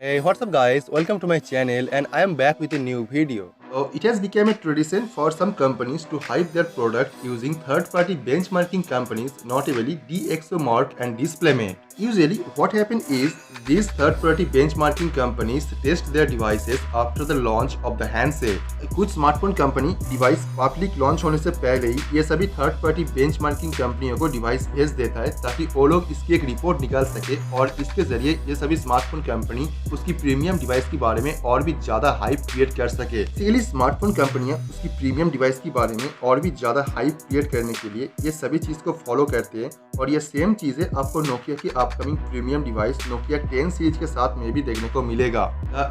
Hey, what's up guys? Welcome to my channel and I am back with a new video. It has become a tradition for some companies to hype their product using third-party benchmarking companies, notably DxOMark and DisplayMate. Usually, what happens is these third-party benchmarking companies test their devices after the launch of the handset. कुछ smartphone company device public launch होने से पहले ही ये सभी third party benchmarking कंपनियों को device भेज देता है ताकि वो लोग इसकी एक रिपोर्ट निकाल सके और इसके जरिए ये सभी स्मार्टफोन कंपनी उसकी प्रीमियम डिवाइस के बारे में और भी ज्यादा हाइप क्रिएट कर सके। बेसिकली स्मार्टफोन कंपनियां उसकी प्रीमियम डिवाइस के बारे में और भी ज्यादा हाइप क्रिएट करने के लिए ये सभी चीज को फॉलो करते हैं और ये सेम चीजें आपको नोकिया की upcoming premium device Nokia 10 series के साथ में भी देखने को मिलेगा।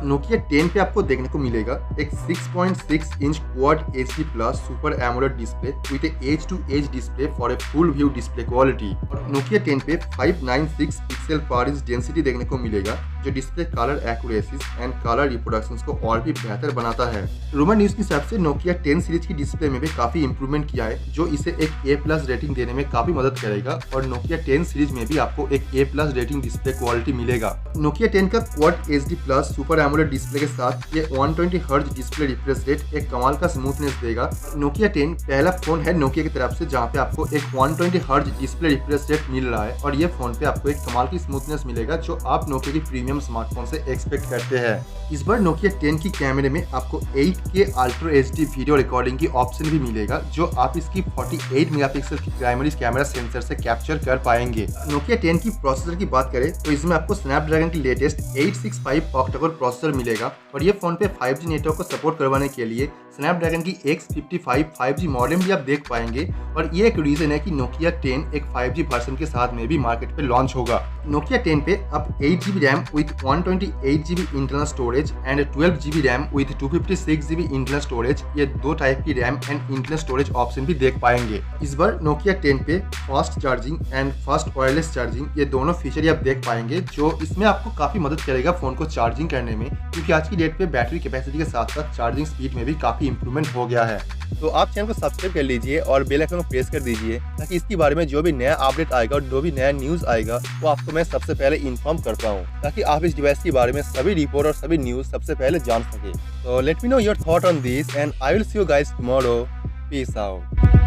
नोकिया 10 पे आपको देखने को मिलेगा एक 6.6 inch quad HD plus super AMOLED display with edge to edge display for a full view display quality. और नोकिया 10 पे 596 पिक्सल पर इंच डेंसिटी देखने को मिलेगा जो display colour accuracies and colour reproductions को और भी बेहतर बनाता है। रूमर न्यूज के हिसाब से नोकिया 10 सीरीज की डिस्प्ले में भी काफी इंप्रूवमेंट किया है जो इसे एक A+ रेटिंग देने में काफी मदद करेगा और नोकिया 10 सीरीज में भी आपको एक A+ रेटिंग डिस्प्ले क्वालिटी मिलेगा। नोकिया 10 का quad HD plus super AMOLED display के साथ ये 120 हर्ट्ज डिस्प्ले रिफ्रेश रेट एक कमाल का स्मूथनेस देगा। नोकिया 10 पहला फोन है नोकिया की तरफ से जहाँ पे आपको एक 120 हर्ट्ज डिस्प्ले रिफ्रेश रेट मिल रहा है और ये फोन पे आपको एक कमाल की स्मूथनेस मिलेगा जो आप नोकिया की प्रीमियम स्मार्टफोन से एक्सपेक्ट करते हैं। इस बार नोकिया 10 की कैमरे में आपको 8K ultra HD video recording की ऑप्शन भी मिलेगा जो आप इसकी 48 मेगापिक्सल की प्राइमरी कैमरा सेंसर से कैप्चर कर पाएंगे। नोकिया 10 की प्रोसेसर की बात करें तो इसमें आपको स्नैपड्रैगन की लेटेस्ट 865 ऑक्टा-कोर प्रोसेसर मिलेगा और ये फोन पे 5G नेटवर्क को सपोर्ट करवाने के लिए स्नैपड्रैगन की X55 5G मॉडेम भी आप देख पाएंगे और ये एक रीजन है कि नोकिया 10 एक 5G वर्जन के साथ में भी मार्केट पे लॉन्च होगा। नोकिया 10 पे आप 8GB RAM with 128GB internal storage and 12GB RAM with 256GB internal storage ये दो टाइप की RAM and internal storage option भी देख पाएंगे। इस बार नोकिया 10 पे fast charging and fast wireless charging ये दोनों फीचर ही आप देख पाएंगे जो इसमें आपको काफी मदद करेगा फोन को चार्जिंग करने में क्योंकि आज की डेट पे बैटरी कैपेसिटी के साथ साथ चार्जिंग स्पीड में भी काफी इंप्रूवमेंट हो गया है। तो आप चैनल को सब्सक्राइब कर लीजिए और बेल आइकन को प्रेस कर दीजिए ताकि इसके बारे में जो भी नया अपडेट आएगा और जो भी नया न्यूज़ आएगा वो आपको मैं सबसे पहले इन्फॉर्म कर पाऊँ ताकि आप इस डिवाइस के बारे में सभी रिपोर्ट और सभी न्यूज़ सबसे पहले जान सके। तो let me know your thought on this and I will see you guys tomorrow. Peace out.